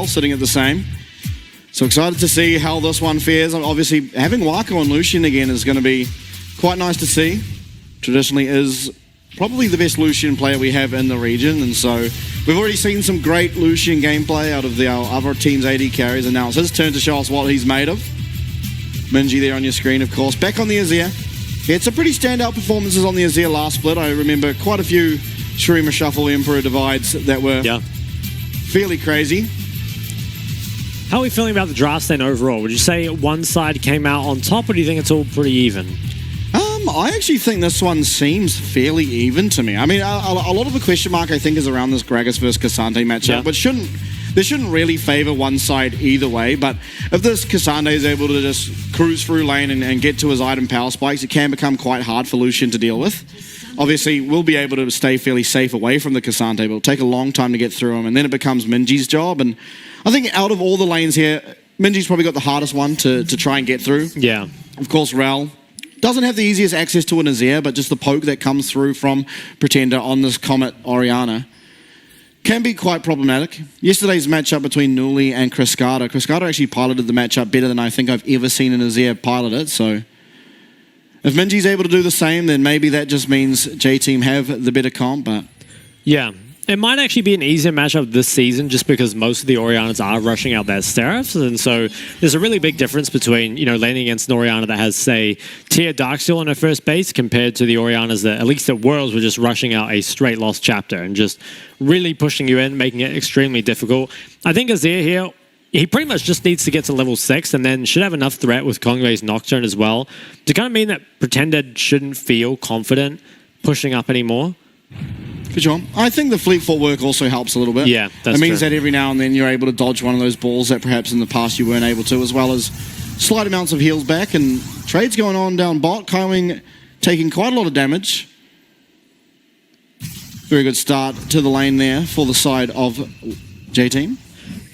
well, sitting at the same. So excited to see how this one fares. Obviously, having Wako and Lucian again is going to be quite nice to see. Traditionally is probably the best Lucian player we have in the region, and so we've already seen some great Lucian gameplay out of our other team's AD carries, and now it's his turn to show us what he's made of. Minji there on your screen, of course. Back on the Azir. Yeah, it's a pretty standout performances on the Azir last split. I remember quite a few Shurima Shuffle Emperor divides that were fairly crazy. How are we feeling about the drafts then overall? Would you say one side came out on top, or do you think it's all pretty even? I actually think this one seems fairly even to me. I mean, a lot of the question mark, I think, is around this Gragas versus Cassandre matchup, but this shouldn't really favor one side either way. But if this Cassandre is able to just cruise through lane and get to his item power spikes, it can become quite hard for Lucian to deal with. Obviously, we'll be able to stay fairly safe away from the Cassandre, but it'll take a long time to get through him, and then it becomes Minji's job. And I think out of all the lanes here, Minji's probably got the hardest one to try and get through. Yeah. Of course, Rel doesn't have the easiest access to an Azir, but just the poke that comes through from Pretender on this Comet Orianna can be quite problematic. Yesterday's matchup between Nuli and Criscata. Criscata actually piloted the matchup better than I think I've ever seen an Azir pilot it, so if Minji's able to do the same, then maybe that just means J-Team have the better comp, but yeah. It might actually be an easier matchup this season just because most of the Oriannas are rushing out their Seraphs, and so there's a really big difference between, you know, laning against an Orianna that has, say, tier Darksteel on her first base compared to the Oriannas that, at least at Worlds, were just rushing out a straight lost chapter and just really pushing you in, making it extremely difficult. I think Azir here, he pretty much just needs to get to level 6 and then should have enough threat with Kongwei's Nocturne as well to kind of mean that Pretender shouldn't feel confident pushing up anymore. For sure. I think the fleet footwork also helps a little bit. Yeah, that's It means true. that every now and then you're able to dodge one of those balls that perhaps in the past you weren't able to, as well as slight amounts of heals back, and trades going on down bot. Kaiwing taking quite a lot of damage. Very good start to the lane there for the side of J-Team.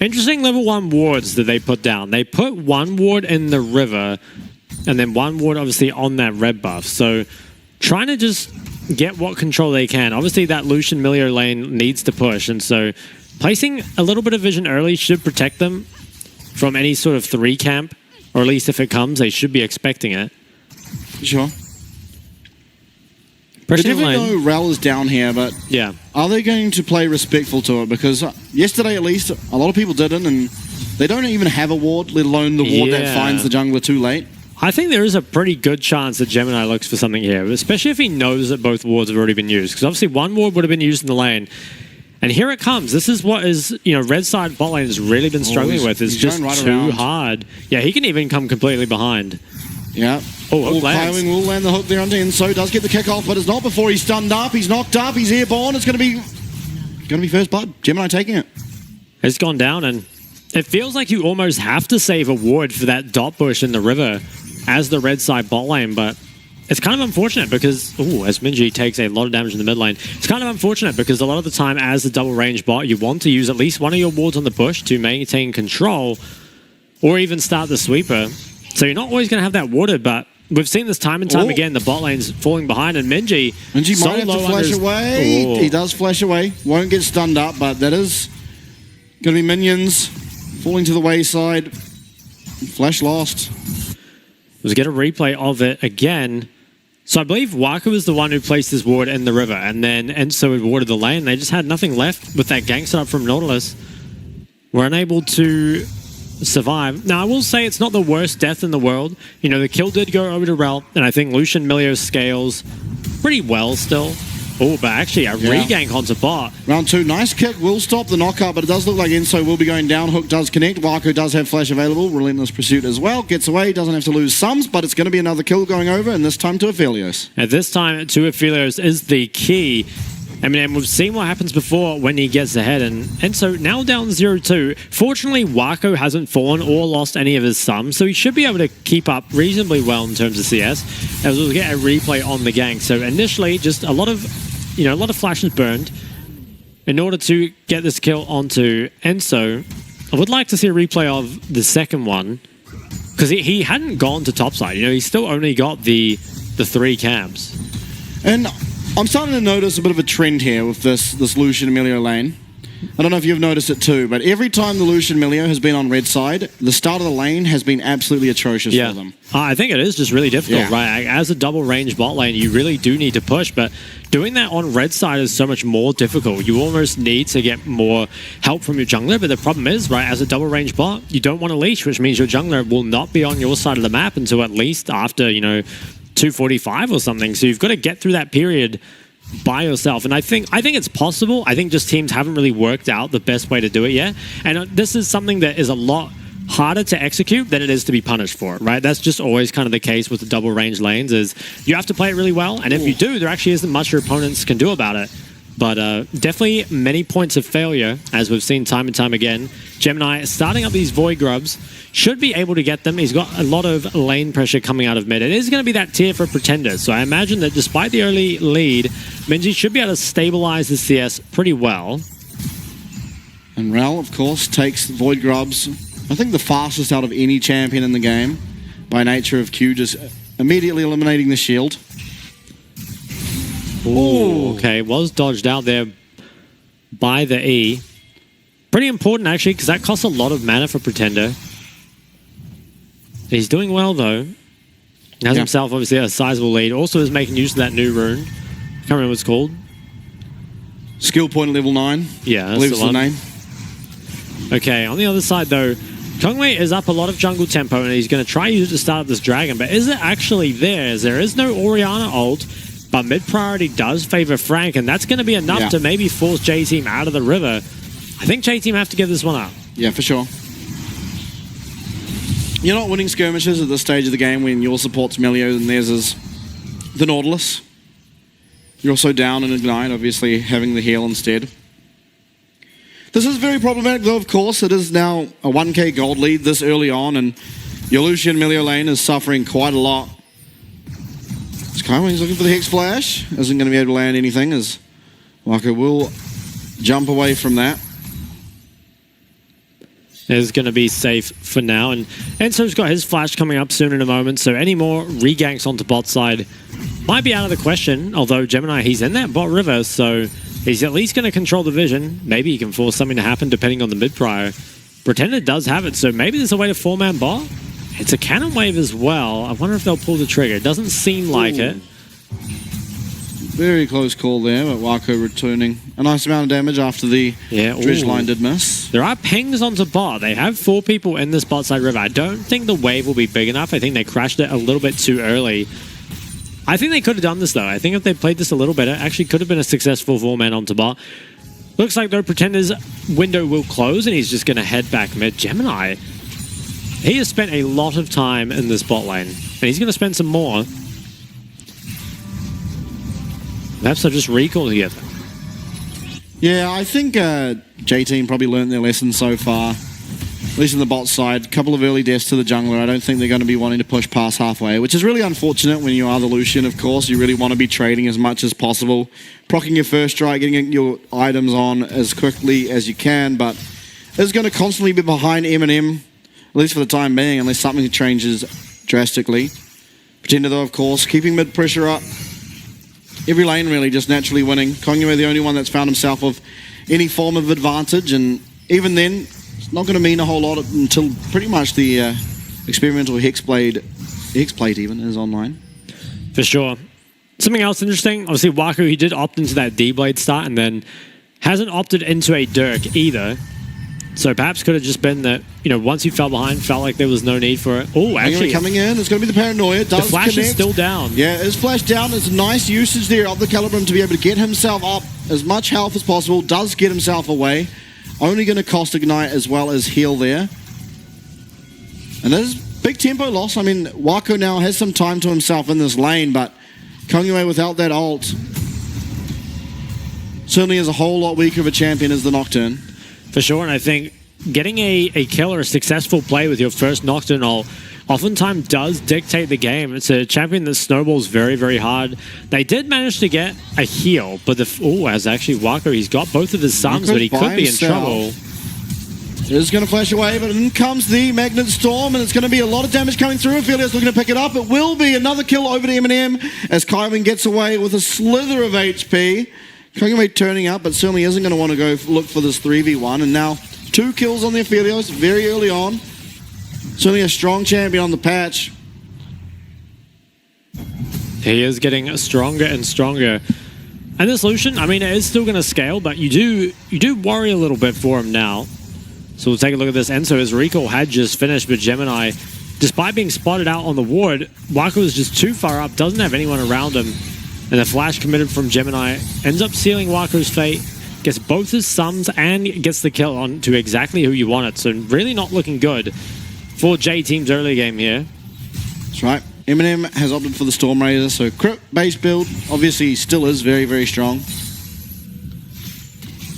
Interesting level 1 wards that they put down. They put one ward in the river and then one ward obviously on that red buff. So trying to just get what control they can. Obviously that Lucian Milio lane needs to push, and so placing a little bit of vision early should protect them from any sort of 3 camp, or at least if it comes, they should be expecting it. Sure. They definitely know Rel is down here, but yeah, are they going to play respectful to it? Because yesterday at least, a lot of people didn't, and they don't even have a ward, let alone the ward that finds the jungler too late. I think there is a pretty good chance that Gemini looks for something here, especially if he knows that both wards have already been used. Because obviously one ward would have been used in the lane. And here it comes. This is what is, you know, red side bot lane has really been struggling with. It's just too hard. Yeah, he can even come completely behind. Yeah. Oh, Kaiwing will land the hook there onto Enso. Does get the kick off, but it's not before he's stunned up. He's knocked up. He's airborne. It's going to be first blood. Gemini taking it. It's gone down, and it feels like you almost have to save a ward for that dot bush in the river as the red side bot lane, but it's kind of unfortunate because, as Minji takes a lot of damage in the mid lane, it's kind of unfortunate because a lot of the time as the double range bot, you want to use at least one of your wards on the bush to maintain control or even start the sweeper. So you're not always going to have that warded, but we've seen this time and time again, the bot lane's falling behind, and Minji might have to flash away. He does flash away. Won't get stunned up, but that is going to be minions falling to the wayside. Flash lost. Let's get a replay of it again. So I believe Waka was the one who placed his ward in the river, and then Enso had warded the lane. They just had nothing left with that gang setup from Nautilus. We're unable to survive. Now, I will say it's not the worst death in the world. You know, the kill did go over to Rel, and I think Lucian Milio scales pretty well still. Oh, but actually a regank onto bot. Round 2, nice kick, will stop the knockout, but it does look like Enso will be going down. Hook does connect. Wako does have flash available. Relentless Pursuit as well. Gets away, doesn't have to lose sums, but it's going to be another kill going over, and this time to Aphelios. At this time, to Aphelios is the key. I mean, and we've seen what happens before when he gets ahead, and so now down 0-2. Fortunately, Wako hasn't fallen or lost any of his sums, so he should be able to keep up reasonably well in terms of CS, as we'll get a replay on the gang. So initially, just a lot of flashes burned in order to get this kill onto Enso. I would like to see a replay of the second one, because he hadn't gone to topside. You know, he still only got the 3 camps. And I'm starting to notice a bit of a trend here with this Lucian Emilio lane. I don't know if you've noticed it too, but every time the Lucian Milio has been on red side, the start of the lane has been absolutely atrocious for them. I think it is just really difficult, Yeah. right? As a double range bot lane, you really do need to push, but doing that on red side is so much more difficult. You almost need to get more help from your jungler, but the problem is, right, as a double range bot, you don't want to leash, which means your jungler will not be on your side of the map until at least after, 245 or something. So you've got to get through that period by yourself, and I think it's possible. I think just teams haven't really worked out the best way to do it yet, and this is something that is a lot harder to execute than it is to be punished for, right? That's just always kind of the case with the double range lanes, is you have to play it really well, and if you do, there actually isn't much your opponents can do about it. But definitely many points of failure, as we've seen time and time again. Gemini starting up these Void Grubs, should be able to get them. He's got a lot of lane pressure coming out of mid. It is going to be that tier for Pretenders, so I imagine that despite the early lead, Minji should be able to stabilize the CS pretty well. And Rel, of course, takes Void Grubs, I think the fastest out of any champion in the game, by nature of Q just immediately eliminating the shield. Ooh, okay, was dodged out there by the E. Pretty important, actually, because that costs a lot of mana for Pretender. He's doing well, though. He has himself, obviously, a sizable lead. Also is making use of that new rune. Can't remember what it's called. Skill point level 9. Yeah, that's I believe it's the name. Okay, on the other side, though, Kongwei is up a lot of jungle tempo, and he's going to try to use it to start up this dragon. But is it actually there? There is no Orianna ult. But mid-priority does favor Frank, and that's going to be enough to maybe force J-Team out of the river. I think J-Team have to give this one up. Yeah, for sure. You're not winning skirmishes at this stage of the game when your support's Milio and theirs is the Nautilus. You're also down in Ignite, obviously having the heal instead. This is very problematic, though, of course. It is now a 1k gold lead this early on, and your Lucian Milio lane is suffering quite a lot. He's looking for the Hex Flash. Isn't going to be able to land anything, as Wako will jump away from that. Is going to be safe for now, and Enzo's got his flash coming up soon in a moment, so any more reganks onto bot side might be out of the question, although Gemini, he's in that bot river, so he's at least going to control the vision. Maybe he can force something to happen depending on the mid-prior. Pretender does have it, so maybe there's a way to 4-man bot? It's a cannon wave as well. I wonder if they'll pull the trigger. It doesn't seem like it. Very close call there, but Wako returning a nice amount of damage after the dredge line did miss. There are pings onto bot. They have 4 people in this bot side river. I don't think the wave will be big enough. I think they crashed it a little bit too early. I think they could have done this, though. I think if they played this a little better, actually could have been a successful 4-man onto bot. Looks like, though, Pretender's window will close, and he's just going to head back mid. Gemini, he has spent a lot of time in this bot lane, and he's going to spend some more. Perhaps they'll just recall together. Yeah, I think J-Team probably learned their lesson so far, at least in the bot side. A couple of early deaths to the jungler. I don't think they're going to be wanting to push past halfway, which is really unfortunate when you are the Lucian, of course. You really want to be trading as much as possible, proccing your first strike, getting your items on as quickly as you can, but it's going to constantly be behind M&M, at least for the time being, unless something changes drastically. Pretender, though, of course, keeping mid pressure up. Every lane really just naturally winning. Kongwei the only one that's found himself with any form of advantage, and even then, it's not going to mean a whole lot until pretty much the experimental Hexblade even is online. For sure. Something else interesting, obviously Waku, he did opt into that D-Blade start and then hasn't opted into a Dirk either. So perhaps could have just been that, once he fell behind, felt like there was no need for it. Oh, actually. Coming in, it's going to be the Paranoia. The flash is still down. Yeah, his flash down. It's nice usage there of the Calibrum to be able to get himself up as much health as possible. Does get himself away. Only going to cost Ignite as well as heal there. And there's big tempo loss. I mean, Wako now has some time to himself in this lane, but Kongwei without that ult certainly is a whole lot weaker of a champion as the Nocturne. For sure, and I think getting a kill or a successful play with your first Nocturne ult oftentimes does dictate the game. It's a champion that snowballs very, very hard. They did manage to get a heal, but as actually Wako, he's got both of his sums, but he could be in trouble. It's going to flash away, but in comes the Magnet Storm, and it's going to be a lot of damage coming through. Ophelia's looking to pick it up. It will be another kill over to M&M as Kaiwin gets away with a slither of HP. Kongwei turning up, but certainly isn't going to want to go look for this 3v1. And now 2 kills on the Aphelios very early on. Certainly a strong champion on the patch. He is getting stronger and stronger. And this Lucian, I mean, it is still going to scale, but you do worry a little bit for him now. So we'll take a look at this. Enso, his recall had just finished, but Gemini, despite being spotted out on the ward, Wako is just too far up, doesn't have anyone around him. And the flash committed from Gemini ends up sealing Wako's fate, gets both his sums and gets the kill on to exactly who you want it. So really not looking good for J-Team's early game here. That's right. Eminem has opted for the Stormraiser, so crypt-based build obviously still is very, very strong.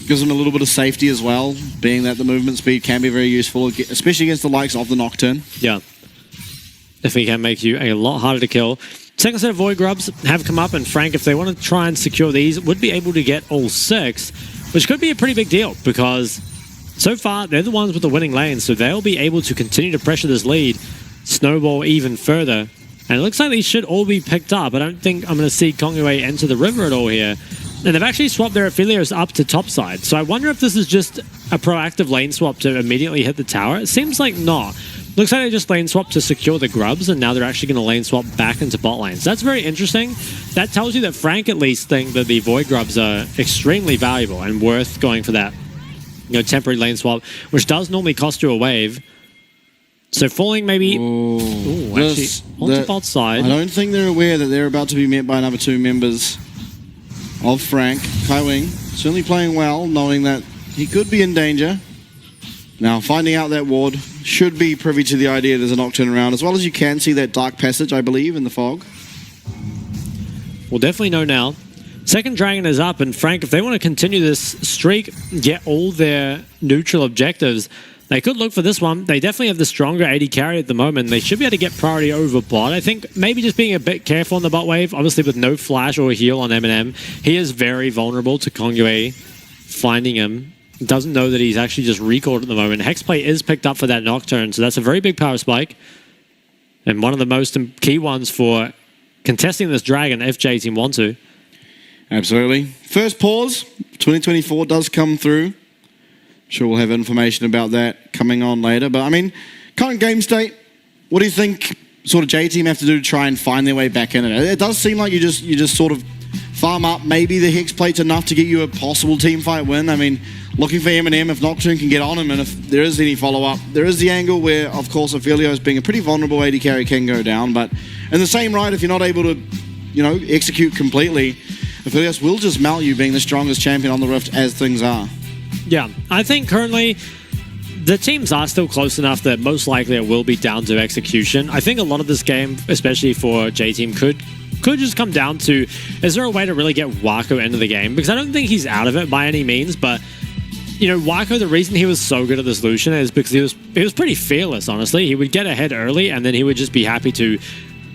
Gives him a little bit of safety as well, being that the movement speed can be very useful, especially against the likes of the Nocturne. Yeah. If he can make you a lot harder to kill. Second set of Void Grubs have come up, and Frank, if they want to try and secure these, would be able to get all 6, which could be a pretty big deal, because so far they're the ones with the winning lanes, so they'll be able to continue to pressure this lead, snowball even further. And it looks like these should all be picked up. I don't think I'm going to see Kongwei enter the river at all here. And they've actually swapped their Aphelios up to topside. So I wonder if this is just a proactive lane swap to immediately hit the tower. It seems like not. Looks like they just lane swapped to secure the grubs, and now they're actually going to lane swap back into bot lanes. That's very interesting. That tells you that Frank at least think that the Void Grubs are extremely valuable and worth going for that, temporary lane swap, which does normally cost you a wave. So falling maybe actually onto bot side. I don't think they're aware that they're about to be met by another 2 members of Frank. Kaiwing certainly playing well, knowing that he could be in danger. Now finding out that ward, should be privy to the idea there's a Nocturne around, as well as you can see that dark passage, I believe, in the fog. We'll definitely know now. Second Dragon is up, and Frank, if they want to continue this streak, get all their neutral objectives, they could look for this one. They definitely have the stronger AD carry at the moment. They should be able to get priority over bot. I think maybe just being a bit careful on the bot wave. Obviously with no flash or heal on Eminem, he is very vulnerable to Kongwei finding him. Doesn't know that he's actually just recalled at the moment. Hexplay is picked up for that Nocturne, so that's a very big power spike. And one of the most key ones for contesting this Dragon if J-Team want to. Absolutely. First pause, 2024 does come through. Sure, we'll have information about that coming on later. But, I mean, current game state, what do you think sort of J-Team have to do to try and find their way back in it? It does seem like you just sort of farm up. Maybe the Hex Plate's enough to get you a possible team fight win. I mean, looking for Eminem if Nocturne can get on him, and if there is any follow-up. There is the angle where, of course, Aphelios being a pretty vulnerable AD carry can go down. But in the same right, if you're not able to, execute completely, Aphelios will just melt you being the strongest champion on the Rift as things are. Yeah, I think currently the teams are still close enough that most likely it will be down to execution. I think a lot of this game, especially for J-Team, could just come down to, is there a way to really get Wako into the game? Because I don't think he's out of it by any means, but Wako, the reason he was so good at this Lucian is because he was pretty fearless, honestly. He would get ahead early, and then he would just be happy to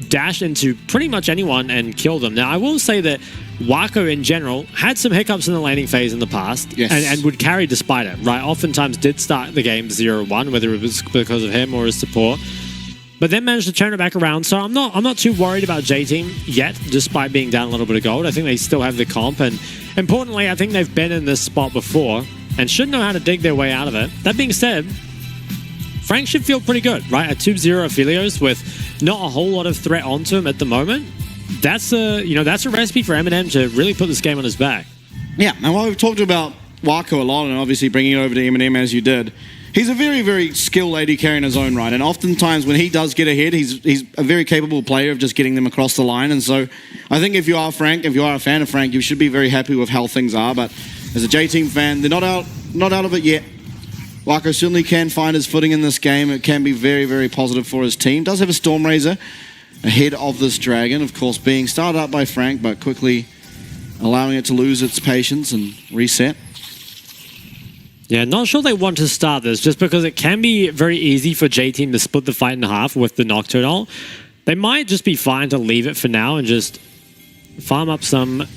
dash into pretty much anyone and kill them. Now, I will say that Wako in general had some hiccups in the laning phase in the past, yes, and would carry despite it, right? Oftentimes did start the game 0-1, whether it was because of him or his support, but then managed to turn it back around. So I'm not too worried about J-Team yet, despite being down a little bit of gold. I think they still have the comp, and importantly, I think they've been in this spot before and should know how to dig their way out of it. That being said, Frank should feel pretty good, right? A 2-0 Aphelios with not a whole lot of threat onto him at the moment. That's a recipe for Eminem to really put this game on his back. Yeah, and while we've talked about Wako a lot, and obviously bringing it over to Eminem as you did, he's a very, very skilled AD carry in his own right, and oftentimes when he does get ahead, he's a very capable player of just getting them across the line. And so I think if you are Frank, if you are a fan of Frank, you should be very happy with how things are. But as a J-Team fan, they're not out of it yet. Wako certainly can find his footing in this game. It can be very, very positive for his team. Does have a Stormraiser ahead of this Dragon, of course, being started up by Frank, but quickly allowing it to lose its patience and reset. Yeah, not sure they want to start this, just because it can be very easy for J-Team to split the fight in half with the Nocturne ult. They might just be fine to leave it for now and just farm up some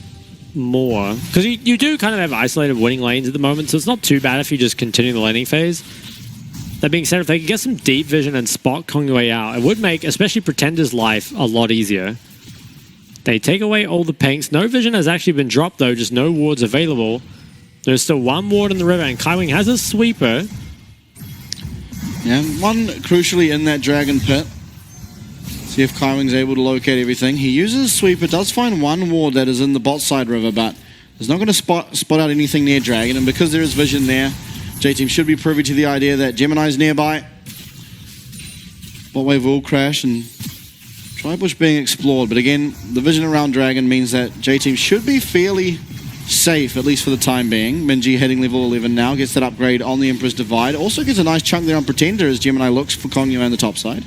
more. Because you do kind of have isolated winning lanes at the moment, so it's not too bad if you just continue the laning phase. That being said, if they could get some deep vision and spot Kongwei out, it would make, especially Pretender's life, a lot easier. They take away all the pinks. No vision has actually been dropped, though. Just no wards available. There's still one ward in the river, and Kaiwing has a sweeper. Yeah, one crucially in that dragon pit. See if Kaiwing's able to locate everything. He uses sweeper, does find one ward that is in the bot side river, but is not going to spot out anything near dragon. And because there is vision there, J-Team should be privy to the idea that Gemini's nearby. Bot wave will crash and Tri-Bush being explored. But again, the vision around dragon means that J-Team should be fairly safe, at least for the time being. Minji hitting level 11 now, gets that upgrade on the Empress Divide. Also gets a nice chunk there on Pretender as Gemini looks for Kongyue on the top side.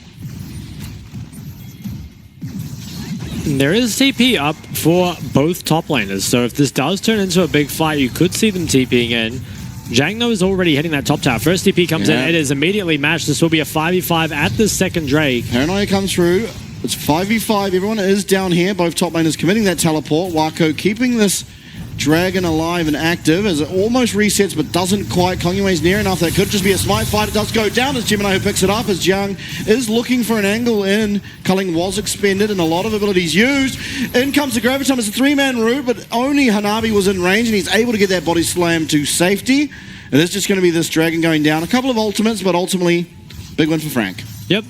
There is TP up for both top laners, so if this does turn into a big fight, you could see them TPing in. Jang, though, is already hitting that top tower. First TP comes in, it is immediately matched. This will be a 5v5 at the second Drake. Paranoia comes through. It's 5v5. Everyone is down here. Both top laners committing that teleport. Wako keeping this dragon alive and active as it almost resets but doesn't quite. Kongyue's near enough. That could just be a smite fight. It does go down as Gemini who picks it up as Jiang is looking for an angle in. Culling was expended and a lot of abilities used. In comes the Graviton. It's a three-man route, but only Hanabi was in range and he's able to get that body slam to safety. It is just going to be this dragon going down. A couple of ultimates, but ultimately big win for Frank. Yep.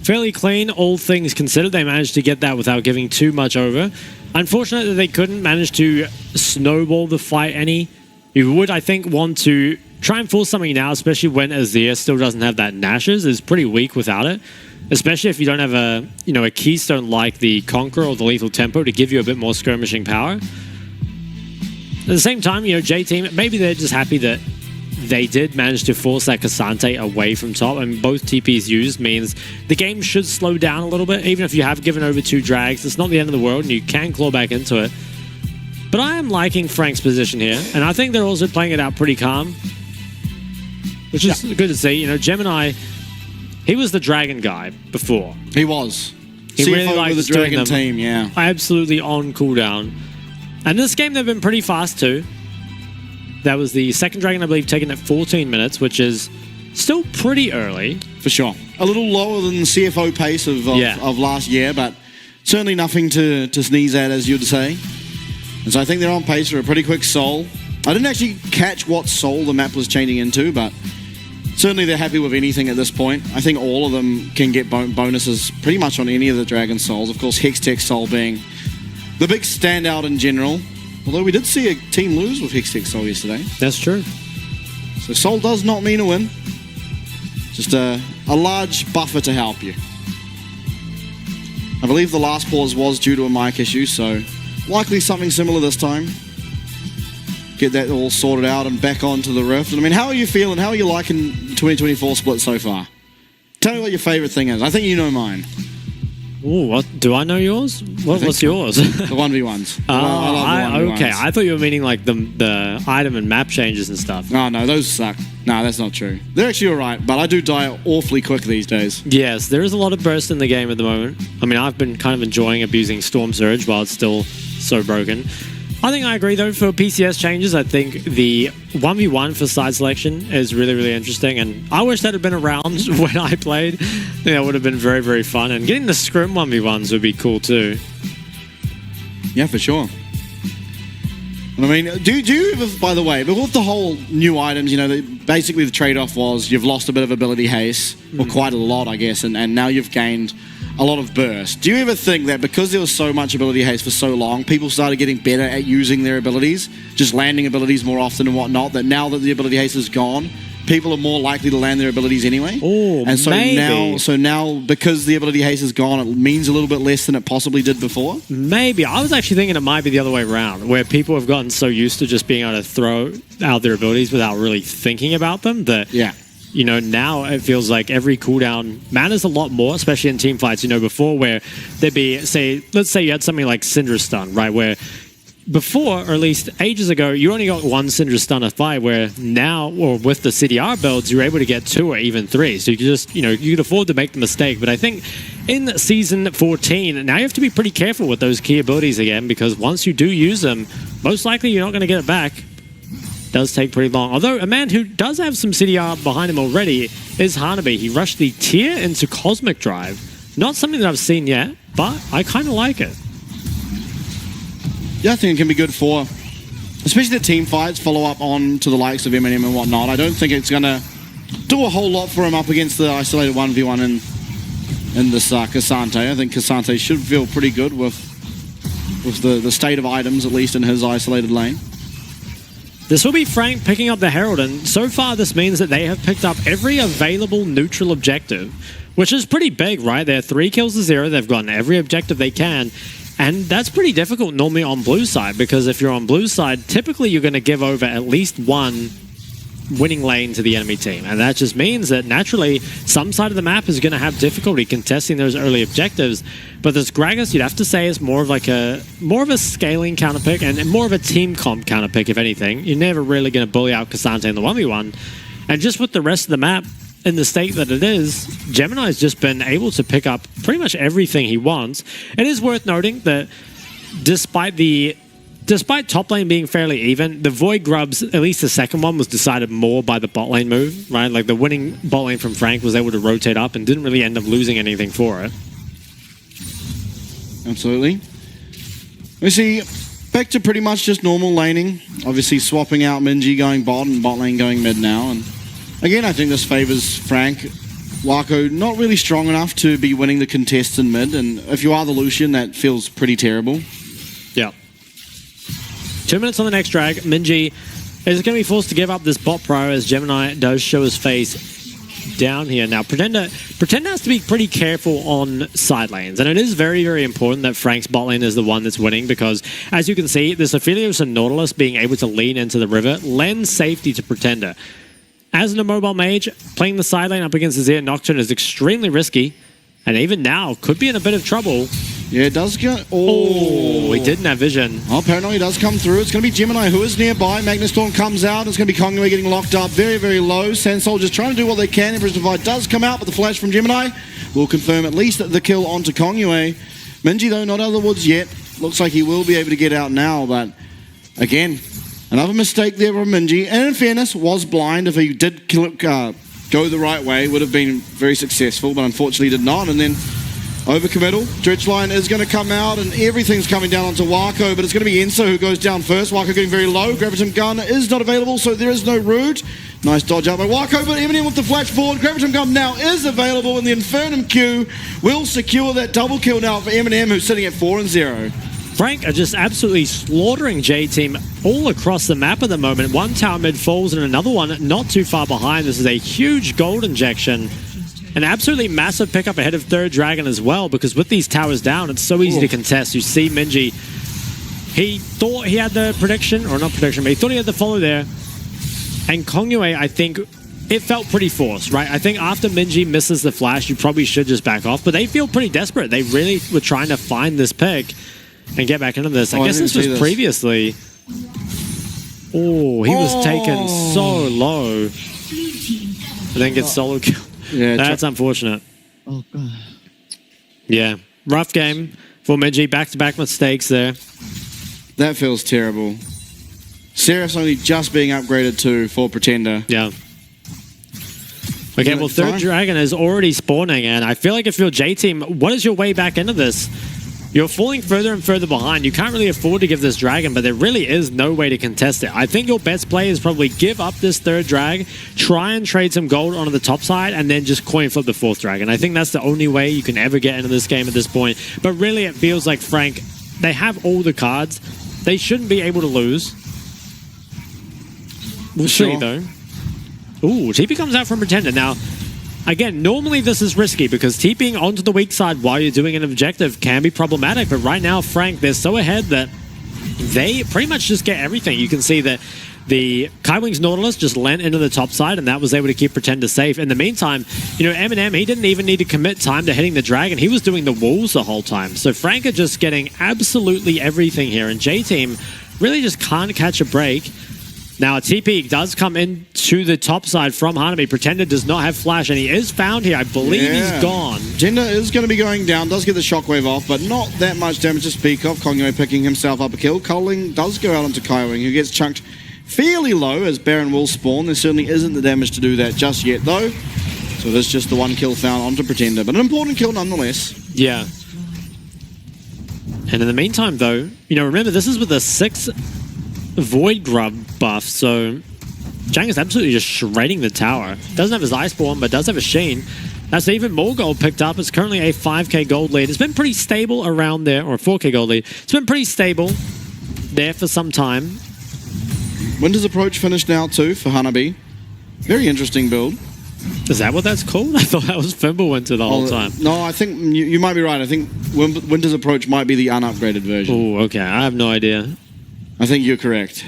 Fairly clean, all things considered. They managed to get that without giving too much over. Unfortunate that they couldn't manage to snowball the fight any. You would, I think, want to try and force something now, especially when Azir still doesn't have that Nash's. Is pretty weak without it. Especially if you don't have a, a keystone like the Conqueror or the Lethal Tempo to give you a bit more skirmishing power. At the same time, J-Team, maybe they're just happy that they did manage to force that Cassante away from top, and both TPs used means the game should slow down a little bit. Even if you have given over 2 drags, it's not the end of the world, and you can claw back into it. But I am liking Frank's position here, and I think they're also playing it out pretty calm, which is good to see. Gemini, he was the dragon guy before. He was. He CFO really liked with the dragon team, yeah. Absolutely on cooldown. And this game, they've been pretty fast too. That was the second dragon, I believe, taken at 14 minutes, which is still pretty early. For sure. A little lower than the CFO pace of last year, but certainly nothing to sneeze at, as you'd say. And so I think they're on pace for a pretty quick soul. I didn't actually catch what soul the map was changing into, but certainly they're happy with anything at this point. I think all of them can get bonuses pretty much on any of the dragon souls. Of course, Hextech soul being the big standout in general. Although we did see a team lose with Hextech Soul yesterday. That's true. So Soul does not mean a win. Just a large buffer to help you. I believe the last pause was due to a mic issue, so likely something similar this time. Get that all sorted out and back onto the Rift. And I mean, how are you feeling? How are you liking 2024 split so far? Tell me what your favorite thing is. I think you know mine. Ooh, what do I know yours? What's yours? The 1v1s. I love the 1v1s. Okay, I thought you were meaning like the item and map changes and stuff. Oh no, those suck. No, that's not true. They're actually alright, but I do die awfully quick these days. Yes, there is a lot of burst in the game at the moment. I mean, I've been kind of enjoying abusing Storm Surge while it's still so broken. I think I agree, though, for PCS changes. I think the 1v1 for side selection is really, really interesting, and I wish that had been around when I played. I think that would have been very, very fun, and getting the scrim 1v1s would be cool, too. Yeah, for sure. I mean, do you, by the way, but with the whole new items, basically the trade-off was you've lost a bit of ability haste, or quite a lot, I guess, and now you've gained a lot of burst. Do you ever think that because there was so much ability haste for so long, people started getting better at using their abilities, just landing abilities more often and whatnot, that now that the ability haste is gone, people are more likely to land their abilities anyway? Oh, and so maybe. now, because the ability haste is gone, it means a little bit less than it possibly did before? Maybe. I was actually thinking it might be the other way around, where people have gotten so used to just being able to throw out their abilities without really thinking about them that... Yeah. Now it feels like every cooldown matters a lot more, especially in team fights. Before where there'd be, let's say you had something like Syndra Stun, right? Where before, or at least ages ago, you only got 1 Syndra Stun a fight, where now, or with the CDR builds, you're able to get 2 or even 3. So you could just, you could afford to make the mistake. But I think in Season 14, now you have to be pretty careful with those key abilities again, because once you do use them, most likely you're not going to get it back. Does take pretty long. Although a man who does have some CDR behind him already is Hanabi. He rushed the tier into Cosmic Drive. Not something that I've seen yet, but I kind of like it. yeah, I think it can be good for, especially the team fights, follow up on to the likes of Eminem and whatnot. I don't think it's going to do a whole lot for him up against the isolated 1v1 in this Cassante. I think Cassante should feel pretty good with the state of items, at least in his isolated lane. This will be Frank picking up the Herald, and so far this means that they have picked up every available neutral objective, which is pretty big, right? They're 3 kills to 0, they've gotten every objective they can, and that's pretty difficult normally on blue side, because if you're on blue side, typically you're going to give over at least one winning lane to the enemy team, and that just means that naturally some side of the map is going to have difficulty contesting those early objectives. But this Gragas, you'd have to say, is more of a scaling counter pick and more of a team comp counter pick, if anything. You're never really going to bully out Cassante in the 1v1, and just with the rest of the map in the state that it is, Gemini's just been able to pick up pretty much everything he wants. It is worth noting that despite top lane being fairly even, the Void Grubs, at least the second one, was decided more by the bot lane move, right? Like the winning bot lane from Frank was able to rotate up and didn't really end up losing anything for it. Absolutely. We see back to pretty much just normal laning. Obviously swapping out Minji going bot and bot lane going mid now. And again, I think this favors Frank. Wako not really strong enough to be winning the contests in mid. And if you are the Lucian, that feels pretty terrible. Yeah. 2 minutes on the next drag. Minji is going to be forced to give up this bot prio as Gemini does show his face down here. Now, Pretender has to be pretty careful on side lanes, and it is very, very important that Frank's bot lane is the one that's winning, because, as you can see, this Aphelios and Nautilus being able to lean into the river lends safety to Pretender. As an immobile mage, playing the side lane up against Azir Nocturne is extremely risky, and even now could be in a bit of trouble. Yeah, it does go. Oh, he didn't have vision. Oh, Paranoia does come through. It's going to be Gemini who is nearby. Magnustorm comes out. It's going to be Kongwei getting locked up very, very low. Sand Soldiers trying to do what they can. Emperor's Divide does come out, but the flash from Gemini will confirm at least the kill onto Kongwei. Minji, though, not out of the woods yet. Looks like he will be able to get out now, but again, another mistake there from Minji. And in fairness, was blind. If he did go the right way, would have been very successful, but unfortunately did not. And then overcommittal. Dredge line is going to come out, and everything's coming down onto Wako, but it's going to be Enso who goes down first. Wako getting very low. Gravitum gun is not available, so there is no root. Nice dodge out by Wako, but Eminem with the flash forward. Gravitum gun now is available, and the Infernum Q will secure that double kill now for Eminem, who's sitting at 4-0. Frank are just absolutely slaughtering J-Team all across the map at the moment. One tower mid falls and another one not too far behind. This is a huge gold injection. An absolutely massive pickup ahead of third Dragon as well, because with these towers down, it's so easy to contest. You see Minji, he thought he had the prediction, or not prediction, but he thought he had the follow there. And Kongwei, I think, it felt pretty forced, right? I think after Minji misses the flash, you probably should just back off, but they feel pretty desperate. They really were trying to find this pick and get back into this. I guess this was previously. Oh, he was taken so low. And then gets solo kill. Yeah, that's unfortunate. Oh, God. Yeah. Rough game for Minji. Back-to-back mistakes there. That feels terrible. Seraph's only just being upgraded to for Pretender. Yeah. Okay, well, third Dragon is already spawning, and I feel like if you're J-Team, what is your way back into this? You're falling further and further behind. You can't really afford to give this Dragon, but there really is no way to contest it. I think your best play is probably give up this third Drag, try and trade some gold onto the top side, and then just coin flip the fourth Dragon. I think that's the only way you can ever get into this game at this point. But really, it feels like Frank, they have all the cards. They shouldn't be able to lose. We'll see, though. Ooh, TP comes out from Pretender. Now, again, normally this is risky because TPing onto the weak side while you're doing an objective can be problematic, but right now, Frank, they're so ahead that they pretty much just get everything. You can see that the Kaiwing's Nautilus just lent into the top side, and that was able to keep Pretender safe. In the meantime, you know, Eminem, he didn't even need to commit time to hitting the Dragon. He was doing the walls the whole time. So Frank are just getting absolutely everything here, and J-Team really just can't catch a break. Now, TP does come into the top side from Hanabi. Pretender does not have flash, and he is found here. I believe he's gone. Jenda is going to be going down, does get the shockwave off, but not that much damage to speak of. Kongwei picking himself up a kill. Coling does go out onto Kaiwing, who gets chunked fairly low as Baron will spawn. There certainly isn't the damage to do that just yet, though. So there's just the one kill found onto Pretender, but an important kill nonetheless. Yeah. And in the meantime, though, remember, this is with a 6 Void Grub buff, so Jang is absolutely just shredding the tower. Doesn't have his Iceborne, but does have a Sheen. That's even more gold picked up. It's currently a 5k gold lead. It's been pretty stable around there, or a 4k gold lead. It's been pretty stable there for some time. Winter's Approach finished now too for Hanabi. Very interesting build. Is that what that's called? I thought that was Fimbulwinter the whole time. No, I think you might be right. I think Winter's Approach might be the unupgraded version. Oh, okay. I have no idea. I think you're correct.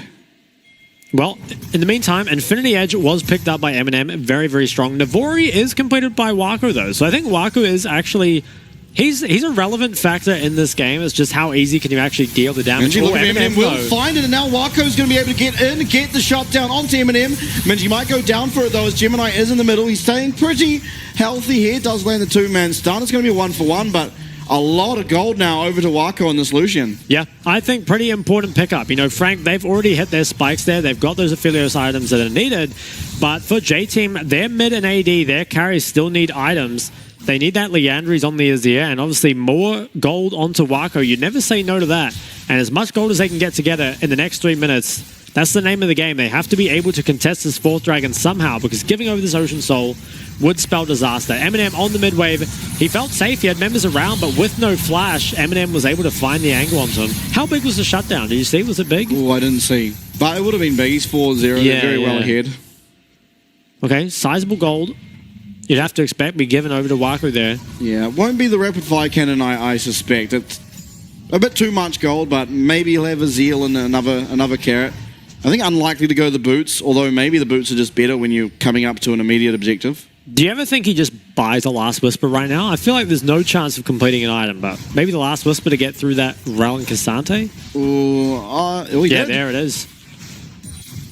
Well, in the meantime, Infinity Edge was picked up by Eminem. Very, very strong. Navori is completed by Wako, though. So I think Wako is actually... He's a relevant factor in this game. It's just how easy can you actually deal the damage. Minji, look at Eminem will find it, and now Wako's going to be able to get in, get the shot down onto Eminem. Minji might go down for it, though, as Gemini is in the middle. He's staying pretty healthy here. Does land the 2-man stun. It's going to be a 1-for-1, but a lot of gold now over to Wako on this Lucian. Yeah, I think pretty important pickup. Frank, they've already hit their spikes there. They've got those Aphelios items that are needed. But for J-Team, their mid and AD, their carries still need items. They need that Leandries on the Azir, and obviously more gold onto Wako. You never say no to that. And as much gold as they can get together in the next 3 minutes, that's the name of the game. They have to be able to contest this 4th dragon somehow, because giving over this Ocean Soul would spell disaster. Eminem on the mid wave. He felt safe. He had members around, but with no flash, Eminem was able to find the angle onto him. How big was the shutdown? Did you see? Was it big? Oh, I didn't see. But it would have been big. He's 4-0. They're very well ahead. Okay, sizable gold. You'd have to expect be given over to Wako there. Yeah, it won't be the rapid fire cannon, I suspect. It's a bit too much gold, but maybe he'll have a Zeal and another carrot. I think unlikely to go the boots, although maybe the boots are just better when you're coming up to an immediate objective. Do you ever think he just buys a Last Whisper right now? I feel like there's no chance of completing an item, but maybe the Last Whisper to get through that Rel and Cassante? Yeah, there it is.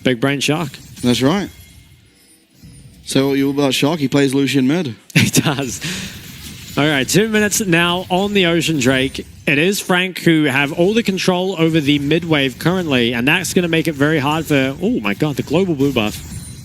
Big brain shark. That's right. So you about Shark? He plays Lucian mid. He does. All right, 2 minutes now on the Ocean Drake. It is Frank who have all the control over the mid wave currently, and that's going to make it very hard for... Oh my god, the global blue buff.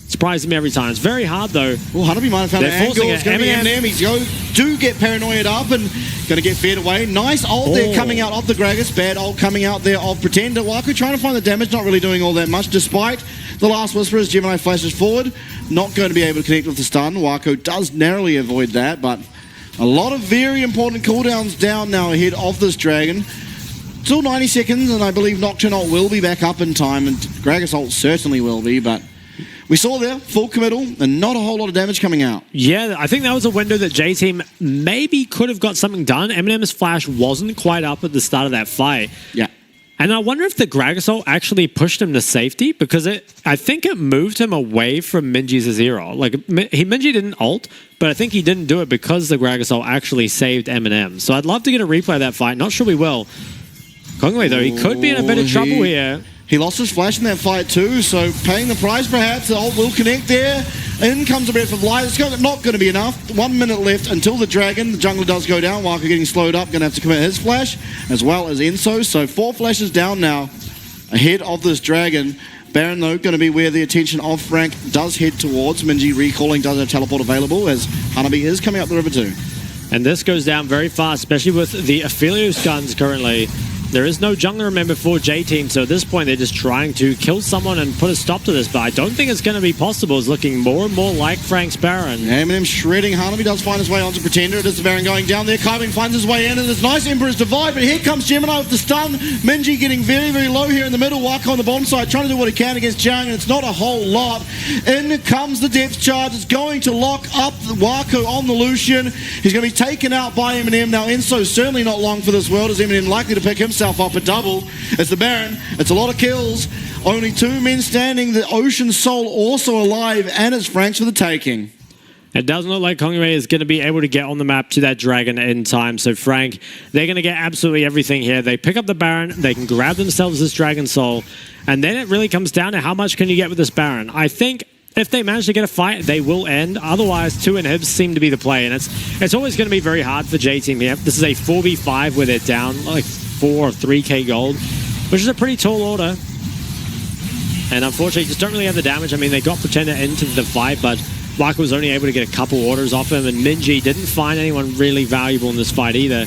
Surprising me every time. It's very hard though. Well, Hanabi might have found an angle. It's going to be Eminem. He's do get paranoid up and going to get fed away. Nice ult there coming out of the Gragas. Bad ult coming out there of Pretender. Wako trying to find the damage, not really doing all that much, despite the Last Whisper as Gemini flashes forward. Not going to be able to connect with the stun. Wako does narrowly avoid that, but a lot of very important cooldowns down now ahead of this dragon. Still 90 seconds, and I believe Nocturne ult will be back up in time, and Gragas ult certainly will be, but we saw there, full committal, and not a whole lot of damage coming out. Yeah, I think that was a window that J-Team maybe could have got something done. Eminem's flash wasn't quite up at the start of that fight. Yeah. And I wonder if the Gragas ult actually pushed him to safety, because I think it moved him away from Minji's Azir. Like, Minji didn't ult, but I think he didn't do it because the Gragas ult actually saved Eminem. So I'd love to get a replay of that fight. Not sure we will. Kongwei, though, he could be in a bit of trouble here. He lost his flash in that fight too, so paying the price perhaps. The ult will connect there. In comes a breath of light. It's not going to be enough. 1 minute left until the dragon. The jungler does go down. Wako getting slowed up. Going to have to commit his flash as well as Enso. So 4 flashes down now ahead of this dragon. Baron, though, going to be where the attention of Frank does head towards. Minji recalling, does have teleport available as Hanabi is coming up the river too. And this goes down very fast, especially with the Aphelios guns currently. There is no jungler, remember, for J-Team, so at this point they're just trying to kill someone and put a stop to this, but I don't think it's going to be possible. It's looking more and more like Frank's Baron. Eminem shredding. Hanabi does find his way onto Pretender. It is the Baron going down there. Kaibing finds his way in, and it's nice Emperor's Divide, but here comes Gemini with the stun. Minji getting very, very low here in the middle. Wako on the bottom side, trying to do what he can against Jang, and it's not a whole lot. In comes the depth charge. It's going to lock up Wako on the Lucian. He's going to be taken out by Eminem. Now, Enso certainly not long for this world, as Eminem likely to pick himself up a double. It's the Baron. It's a lot of kills. Only 2 men standing. The Ocean Soul also alive, and it's Frank's for the taking. It doesn't look like Kongwei is going to be able to get on the map to that dragon in time. So Frank, they're going to get absolutely everything here. They pick up the Baron. They can grab themselves this Dragon Soul. And then it really comes down to how much can you get with this Baron. I think if they manage to get a fight, they will end. Otherwise, 2 inhibs seem to be the play. And it's always going to be very hard for J-Team here. This is a 4v5 where they're down like 4 or 3k gold, which is a pretty tall order. And unfortunately, just don't really have the damage. I mean, they got Pretender into the fight, but Wako was only able to get a couple orders off him, and Minji didn't find anyone really valuable in this fight either.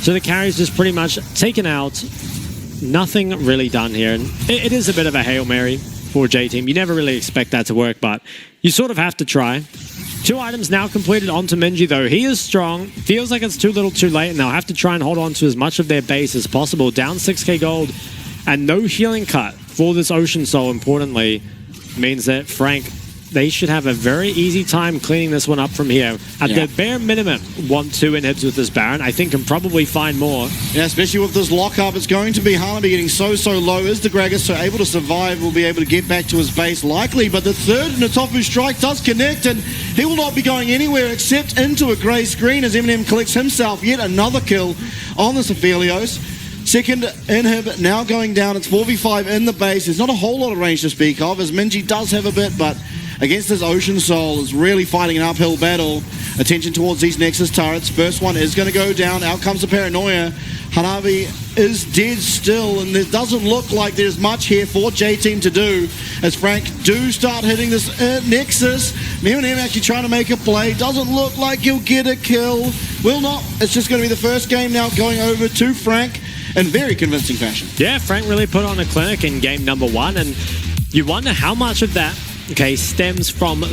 So the carry's just pretty much taken out. Nothing really done here. And it is a bit of a Hail Mary for J-Team. You never really expect that to work, but you sort of have to try. 2 items now completed onto Minji, though. He is strong. Feels like it's too little too late, and they'll have to try and hold on to as much of their base as possible. Down 6k gold, and no healing cut for this Ocean Soul, importantly, means that Frank, they should have a very easy time cleaning this one up from here. At the bare minimum, 1-2 inhibs with this Baron. I think can probably find more. Yeah, especially with this lockup, it's going to be Hanabi getting so low. Is the Gragas so able to survive, will be able to get back to his base likely, but the third Natofu strike does connect, and he will not be going anywhere except into a grey screen as Eminem collects himself yet another kill on this Aphelios. Second inhib now going down. It's 4v5 in the base. There's not a whole lot of range to speak of, as Minji does have a bit, but against this Ocean Soul is really fighting an uphill battle. Attention towards these Nexus turrets. First one is going to go down. Out comes the Paranoia. Hanabi is dead still, and it doesn't look like there's much here for J-Team to do, as Frank do start hitting this Nexus. Eminem actually trying to make a play. Doesn't look like he'll get a kill. Will not. It's just going to be the first game now going over to Frank in very convincing fashion. Yeah, Frank really put on a clinic in game number 1, and you wonder how much of that, okay, stems from